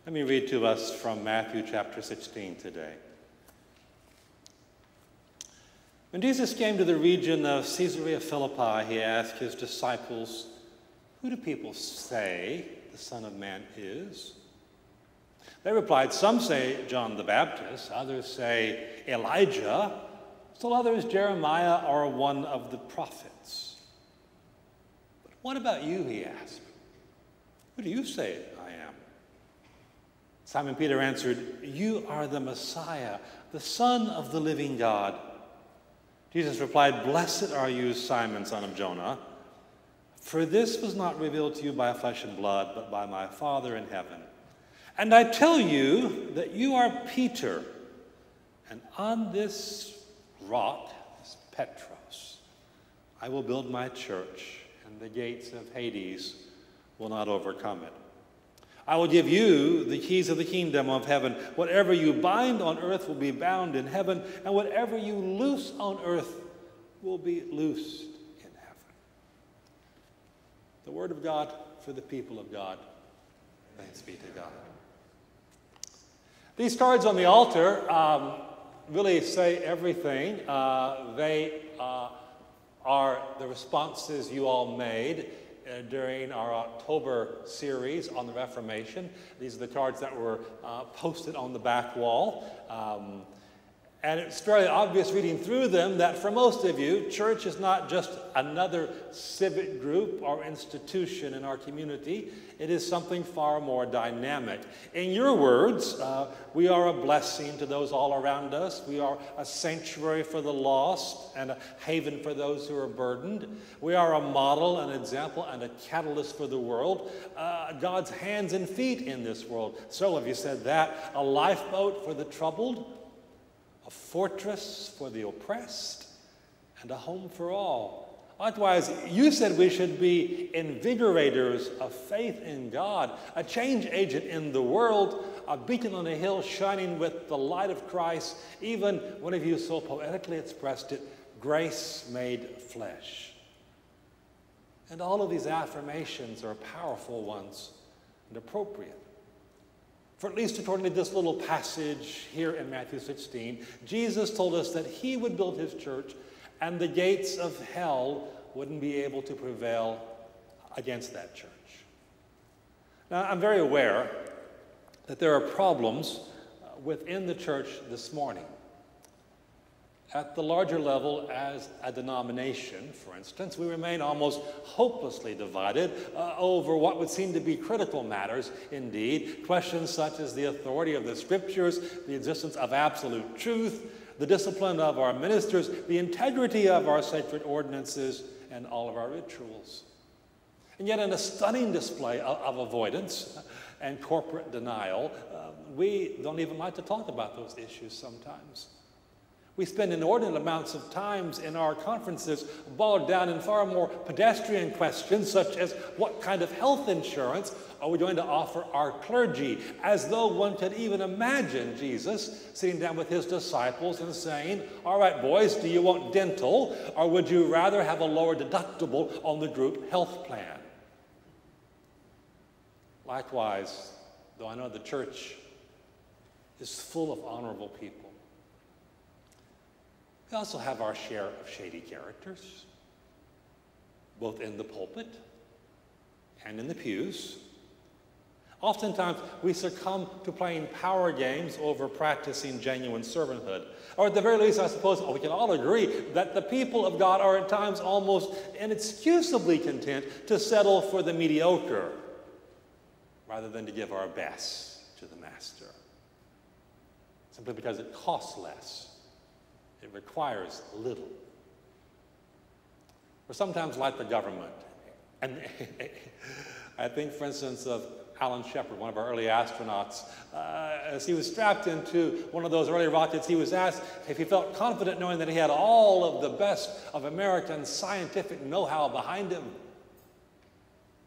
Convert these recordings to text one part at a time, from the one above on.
Let me read to us from Matthew chapter 16 today. When Jesus came to the region of Caesarea Philippi, he asked his disciples, "Who do people say the Son of Man is?" They replied, "Some say John the Baptist, others say Elijah, still others Jeremiah or one of the prophets." "But what about you?" he asked. "Who do you say I am?" Simon Peter answered, "You are the Messiah, the Son of the living God." Jesus replied, "Blessed are you, Simon, son of Jonah, for this was not revealed to you by flesh and blood, but by my Father in heaven. And I tell you that you are Peter, and on this rock, this Petros, I will build my church, and the gates of Hades will not overcome it. I will give you the keys of the kingdom of heaven. Whatever you bind on earth will be bound in heaven, and whatever you loose on earth will be loosed in heaven." The word of God for the people of God. Thanks be to God. These cards on the altar really say everything. They are the responses you all made during our October series on the Reformation. These are the cards that were posted on the back wall. And it's fairly obvious reading through them that for most of you, church is not just another civic group or institution in our community. It is something far more dynamic. In your words, we are a blessing to those all around us. We are a sanctuary for the lost and a haven for those who are burdened. We are a model, an example, and a catalyst for the world. God's hands and feet in this world. Several of you said that. A lifeboat for the troubled, a fortress for the oppressed, and a home for all. Likewise, you said we should be invigorators of faith in God, a change agent in the world, a beacon on a hill shining with the light of Christ. Even one of you so poetically expressed it, grace made flesh. And all of these affirmations are powerful ones and appropriate. For at least according to this little passage here in Matthew 16, Jesus told us that he would build his church and the gates of hell wouldn't be able to prevail against that church. Now, I'm very aware that there are problems within the church this morning. At the larger level, as a denomination, for instance, we remain almost hopelessly divided over what would seem to be critical matters indeed. Questions such as the authority of the scriptures, the existence of absolute truth, the discipline of our ministers, the integrity of our sacred ordinances, and all of our rituals. And yet, in a stunning display of avoidance and corporate denial, we don't even like to talk about those issues sometimes. We spend inordinate amounts of times in our conferences bogged down in far more pedestrian questions, such as what kind of health insurance are we going to offer our clergy, as though one could even imagine Jesus sitting down with his disciples and saying, "All right, boys, do you want dental, or would you rather have a lower deductible on the group health plan?" Likewise, though I know the church is full of honorable people, we also have our share of shady characters, both in the pulpit and in the pews. Oftentimes, we succumb to playing power games over practicing genuine servanthood. Or at the very least, I suppose we can all agree that the people of God are at times almost inexcusably content to settle for the mediocre rather than to give our best to the Master, simply because it costs less. It requires little. We're sometimes like the government. And I think, for instance, of Alan Shepard, one of our early astronauts. As he was strapped into one of those early rockets, he was asked if he felt confident knowing that he had all of the best of American scientific know-how behind him.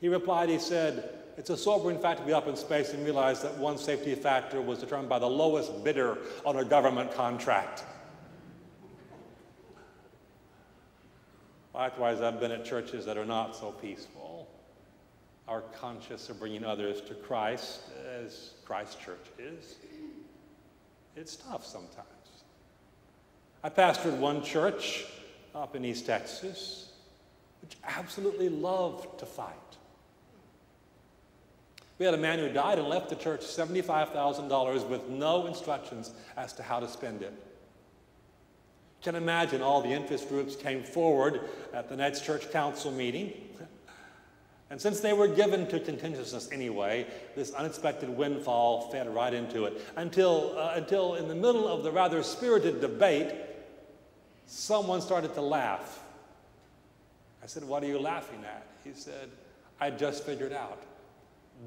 He replied, he said, "It's a sobering fact to be up in space and realize that one safety factor was determined by the lowest bidder on a government contract." Likewise, I've been at churches that are not so peaceful. are conscious of bringing others to Christ, as Christ Church is, it's tough sometimes. I pastored one church up in East Texas, which absolutely loved to fight. We had a man who died and left the church $75,000 with no instructions as to how to spend it. You can imagine all the interest groups came forward at the next church council meeting. And since they were given to contentiousness anyway, this unexpected windfall fed right into it. Until in the middle of the rather spirited debate, someone started to laugh. I said, "What are you laughing at?" He said, "I just figured out.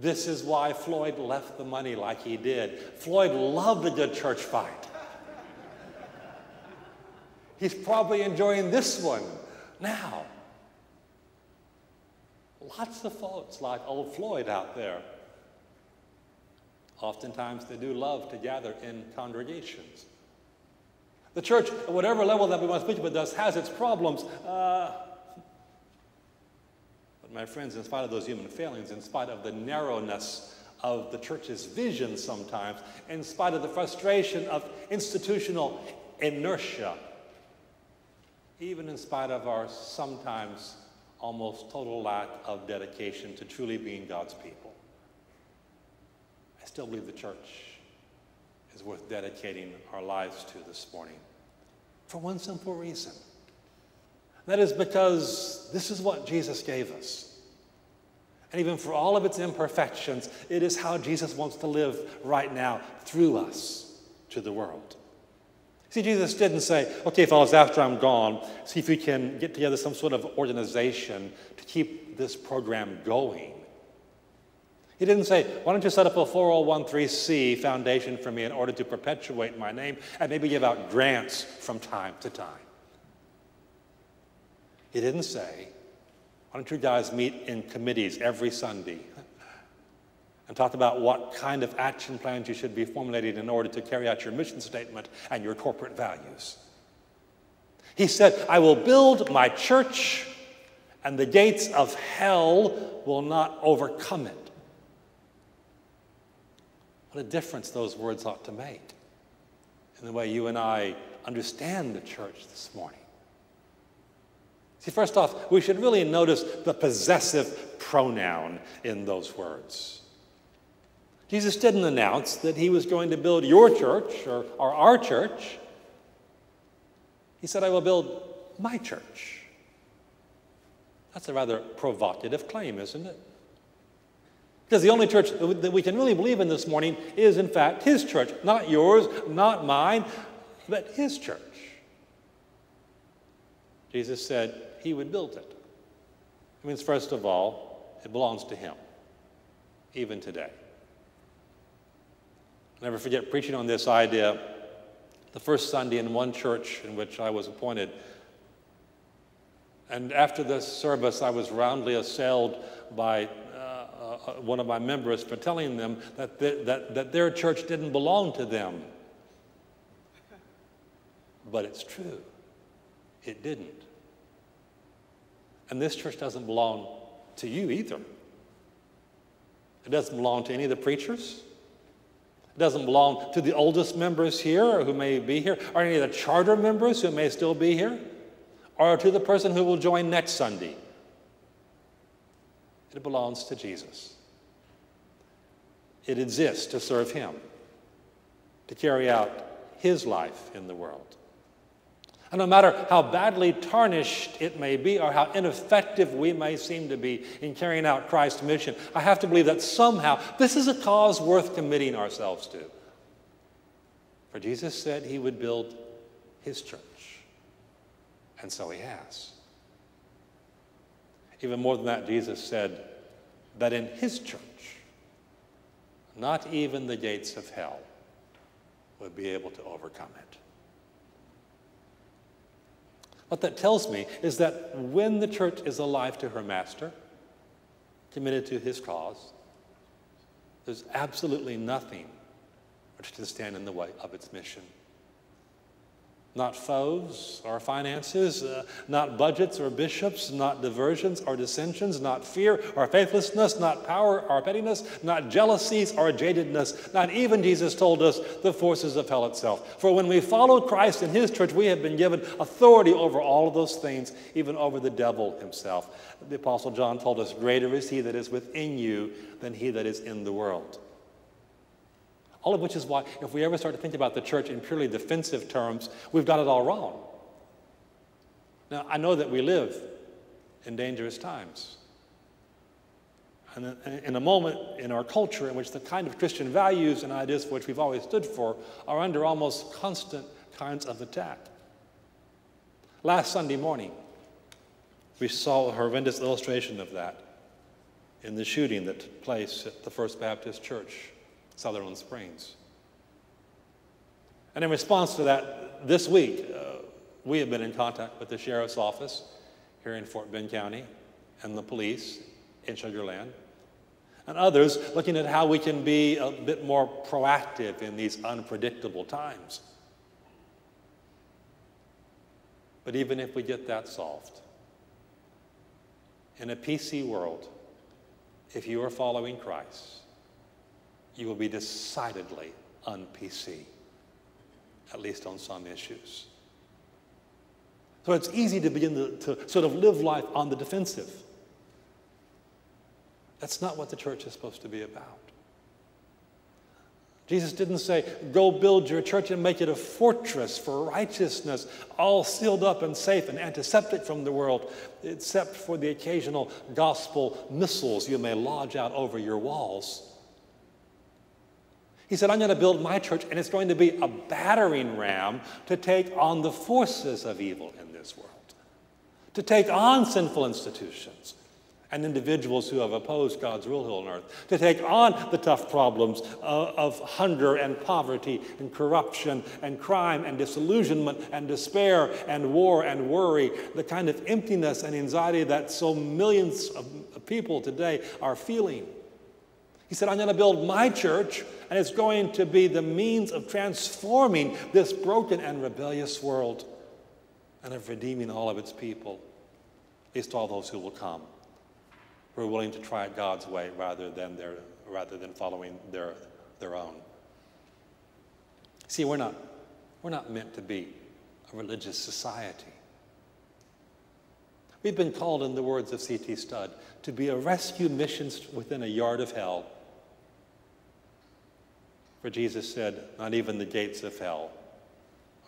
This is why Floyd left the money like he did. Floyd loved a good church fight. He's probably enjoying this one now." Lots of folks like old Floyd out there. Oftentimes they do love to gather in congregations. The church, at whatever level that we want to speak about, does has its problems. But my friends, in spite of those human failings, in spite of the narrowness of the church's vision sometimes, in spite of the frustration of institutional inertia, even in spite of our sometimes almost total lack of dedication to truly being God's people, I still believe the church is worth dedicating our lives to this morning for one simple reason. That is because this is what Jesus gave us. And even for all of its imperfections, it is how Jesus wants to live right now through us to the world. See, Jesus didn't say, "Okay, fellas, after I'm gone, see if we can get together some sort of organization to keep this program going." He didn't say, "Why don't you set up a 401(c) foundation for me in order to perpetuate my name and maybe give out grants from time to time." He didn't say, "Why don't you guys meet in committees every Sunday and talk about what kind of action plans you should be formulating in order to carry out your mission statement and your corporate values." He said, "I will build my church, and the gates of hell will not overcome it." What a difference those words ought to make in the way you and I understand the church this morning. See, first off, we should really notice the possessive pronoun in those words. Jesus didn't announce that he was going to build your church or our church. He said, "I will build my church." That's a rather provocative claim, isn't it? Because the only church that we can really believe in this morning is, in fact, his church. Not yours, not mine, but his church. Jesus said he would build it. It means, first of all, it belongs to him, even today. I'll never forget preaching on this idea the first Sunday in one church in which I was appointed. And after this service, I was roundly assailed by one of my members for telling them that their church didn't belong to them. But it's true. It didn't. And this church doesn't belong to you either. It doesn't belong to any of the preachers. It doesn't belong to the oldest members here or who may be here, or any of the charter members who may still be here, or to the person who will join next Sunday. It belongs to Jesus. It exists to serve him, to carry out his life in the world. And no matter how badly tarnished it may be or how ineffective we may seem to be in carrying out Christ's mission, I have to believe that somehow this is a cause worth committing ourselves to. For Jesus said he would build his church, and so he has. Even more than that, Jesus said that in his church, not even the gates of hell would be able to overcome it. What that tells me is that when the church is alive to her master, committed to his cause, there's absolutely nothing which can stand in the way of its mission. not foes or finances, not budgets or bishops, not diversions or dissensions, not fear or faithlessness, not power or pettiness, not jealousies or jadedness, not even, Jesus told us, the forces of hell itself. For when we follow Christ and his church, we have been given authority over all of those things, even over the devil himself. The Apostle John told us, greater is he that is within you than he that is in the world. All of which is why, if we ever start to think about the church in purely defensive terms, we've got it all wrong. Now, I know that we live in dangerous times. And in a moment in our culture in which the kind of Christian values and ideas for which we've always stood for are under almost constant kinds of attack. Last Sunday morning, we saw a horrendous illustration of that in the shooting that took place at the First Baptist Church, Sutherland Springs. And in response to that, this week, we have been in contact with the Sheriff's Office here in Fort Bend County and the police in Sugar Land and others looking at how we can be a bit more proactive in these unpredictable times. But even if we get that solved, in a PC world, if you are following Christ, you will be decidedly un-PC, at least on some issues. So it's easy to begin to sort of live life on the defensive. That's not what the church is supposed to be about. Jesus didn't say, go build your church and make it a fortress for righteousness, all sealed up and safe and antiseptic from the world, except for the occasional gospel missiles you may lodge out over your walls. He said, I'm going to build my church, and it's going to be a battering ram to take on the forces of evil in this world, to take on sinful institutions and individuals who have opposed God's rule here on earth, to take on the tough problems of hunger and poverty and corruption and crime and disillusionment and despair and war and worry, the kind of emptiness and anxiety that so millions of people today are feeling. He said, I'm going to build my church, and it's going to be the means of transforming this broken and rebellious world and of redeeming all of its people, at least all those who will come, who are willing to try it God's way rather than following their own. See, we're not meant to be a religious society. We've been called, in the words of C.T. Studd, to be a rescue mission within a yard of hell. For Jesus said, not even the gates of hell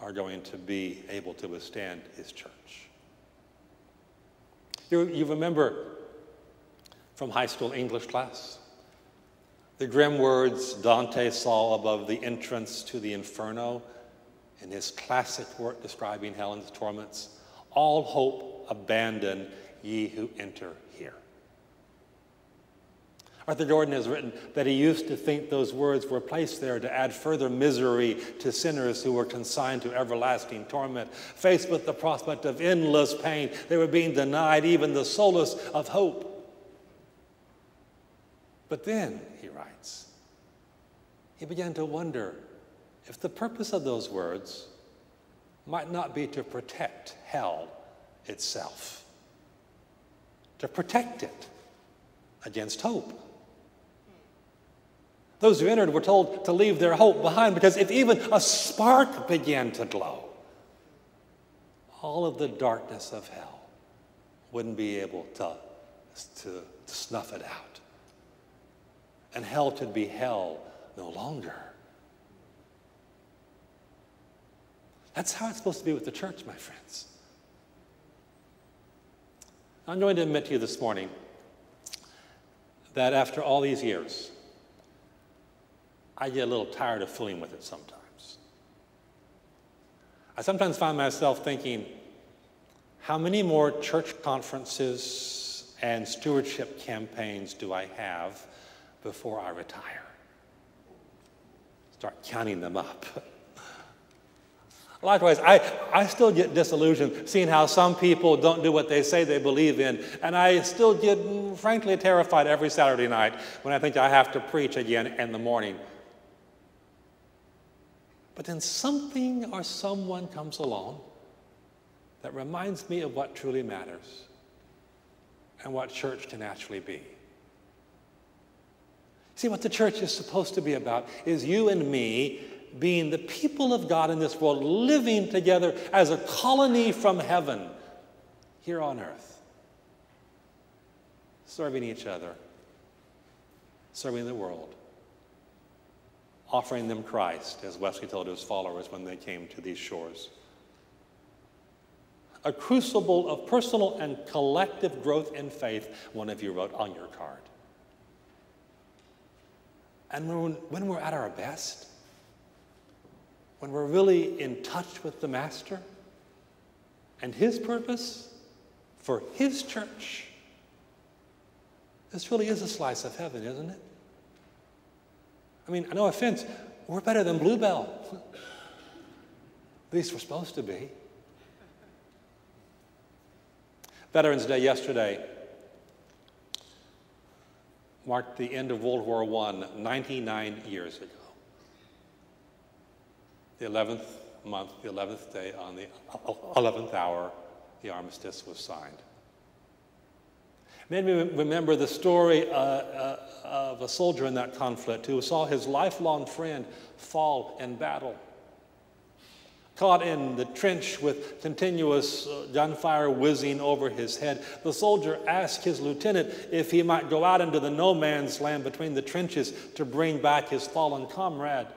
are going to be able to withstand his church. You remember from high school English class the grim words Dante saw above the entrance to the Inferno in his classic work describing Helen's torments. All hope abandon, ye who enter here. Arthur Jordan has written that he used to think those words were placed there to add further misery to sinners who were consigned to everlasting torment. Faced with the prospect of endless pain, they were being denied even the solace of hope. But then, he writes, he began to wonder if the purpose of those words might not be to protect hell itself, to protect it against hope. Those who entered were told to leave their hope behind, because if even a spark began to glow, all of the darkness of hell wouldn't be able to snuff it out. And hell could be hell no longer. That's how it's supposed to be with the church, my friends. I'm going to admit to you this morning that after all these years, I get a little tired of fooling with it sometimes. I sometimes find myself thinking, how many more church conferences and stewardship campaigns do I have before I retire? Start counting them up. Likewise, I still get disillusioned seeing how some people don't do what they say they believe in. And I still get, frankly, terrified every Saturday night when I think I have to preach again in the morning. But then something or someone comes along that reminds me of what truly matters and what church can actually be. See, what the church is supposed to be about is you and me being the people of God in this world, living together as a colony from heaven here on earth, serving each other, serving the world, offering them Christ, as Wesley told his followers when they came to these shores. A crucible of personal and collective growth in faith, one of you wrote on your card. And when we're at our best, when we're really in touch with the Master and his purpose for his church, this really is a slice of heaven, isn't it? I mean, no offense, we're better than Bluebell. At least we're supposed to be. Veterans Day yesterday marked the end of World War I, 99 years ago. The 11th month, the 11th day, on the 11th hour, the armistice was signed. Made me remember the story of a soldier in that conflict who saw his lifelong friend fall in battle. Caught in the trench with continuous gunfire whizzing over his head, the soldier asked his lieutenant if he might go out into the no man's land between the trenches to bring back his fallen comrade.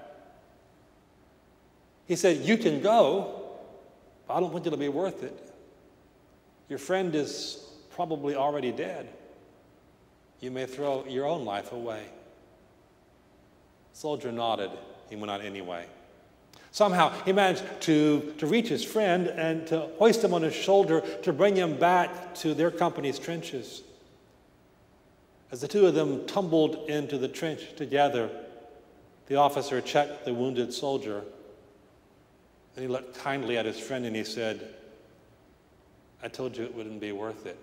He said, "You can go, but I don't think it'll be worth it. Your friend is probably already dead. You may throw your own life away." The soldier nodded. He went out anyway. Somehow he managed to reach his friend and to hoist him on his shoulder to bring him back to their company's trenches. As the two of them tumbled into the trench together, the officer checked the wounded soldier. Then he looked kindly at his friend and he said, "I told you it wouldn't be worth it.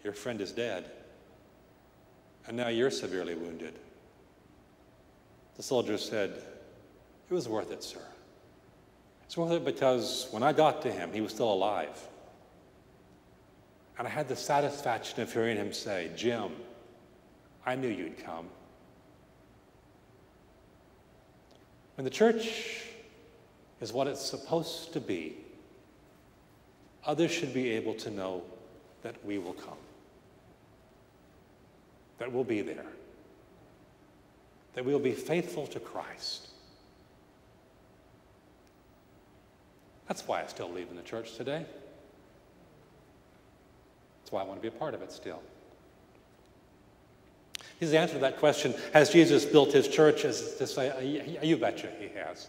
Your friend is dead, and now you're severely wounded." The soldier said, "It was worth it, sir. It's worth it because when I got to him, he was still alive. And I had the satisfaction of hearing him say, 'Jim, I knew you'd come.'" When the church is what it's supposed to be, others should be able to know that we will come, that we'll be there, that we'll be faithful to Christ. That's why I still believe in the church today. That's why I want to be a part of it still. His answer to that question, has Jesus built his church, is to say, you betcha he has.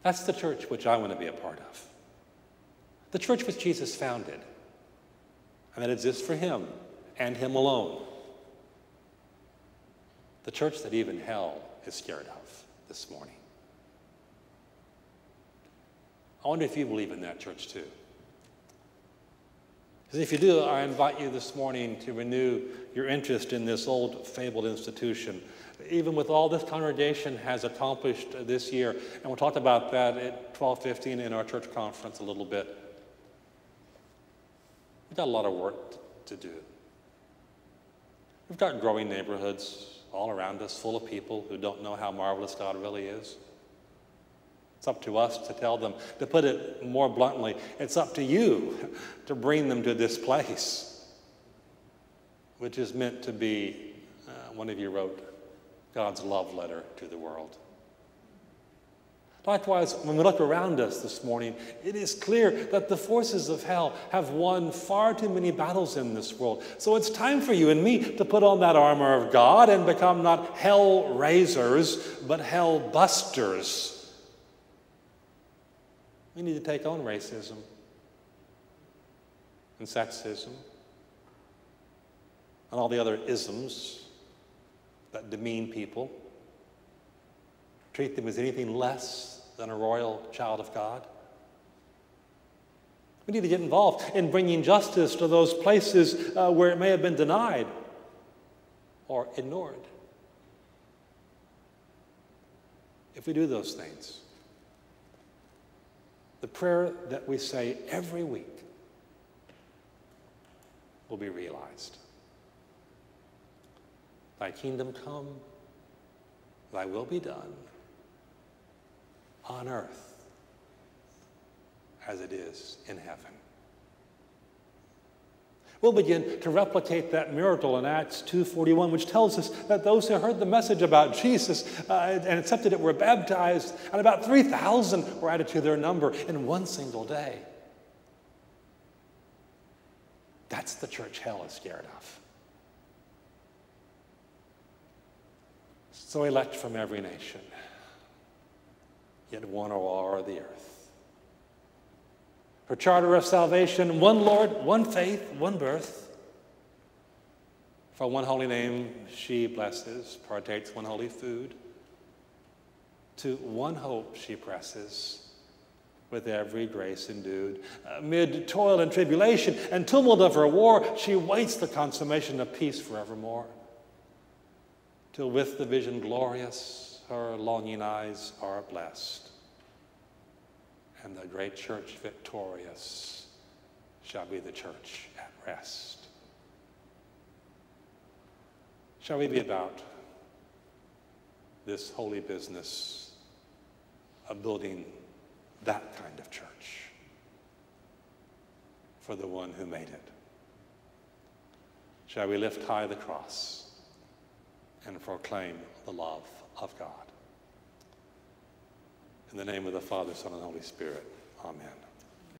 That's the church which I want to be a part of. The church which Jesus founded, and that exists for him and him alone. The church that even hell is scared of this morning. I wonder if you believe in that church too. Because if you do, I invite you this morning to renew your interest in this old fabled institution, even with all this congregation has accomplished this year. And we'll talk about that at 12:15 in our church conference a little bit. We've got a lot of work to do. We've got growing neighborhoods all around us full of people who don't know how marvelous God really is. It's up to us to tell them. To put it more bluntly, it's up to you to bring them to this place, which is meant to be, one of you wrote, God's love letter to the world. Likewise, when we look around us this morning, it is clear that the forces of hell have won far too many battles in this world. So it's time for you and me to put on that armor of God and become not hell raisers, but hell busters. We need to take on racism and sexism and all the other isms that demean people, treat them as anything less than a royal child of God. We need to get involved in bringing justice to those places where it may have been denied or ignored. if we do those things, the prayer that we say every week will be realized. Thy kingdom come, thy will be done on earth as it is in heaven. We'll begin to replicate that miracle in Acts 2:41, which tells us that those who heard the message about Jesus and accepted it were baptized, and about 3,000 were added to their number in one single day. That's the church hell is scared of. So elect from every nation, yet one or all are the earth. For charter of salvation, one Lord, one faith, one birth. For one holy name she blesses, partakes one holy food. To one hope she presses, with every grace endued. Amid toil and tribulation and tumult of her war, she waits the consummation of peace forevermore. Till with the vision glorious, her longing eyes are blessed. And the great church victorious shall be the church at rest. Shall we be about this holy business of building that kind of church for the one who made it? Shall we lift high the cross and proclaim the love of God? In the name of the Father, Son, and Holy Spirit, amen.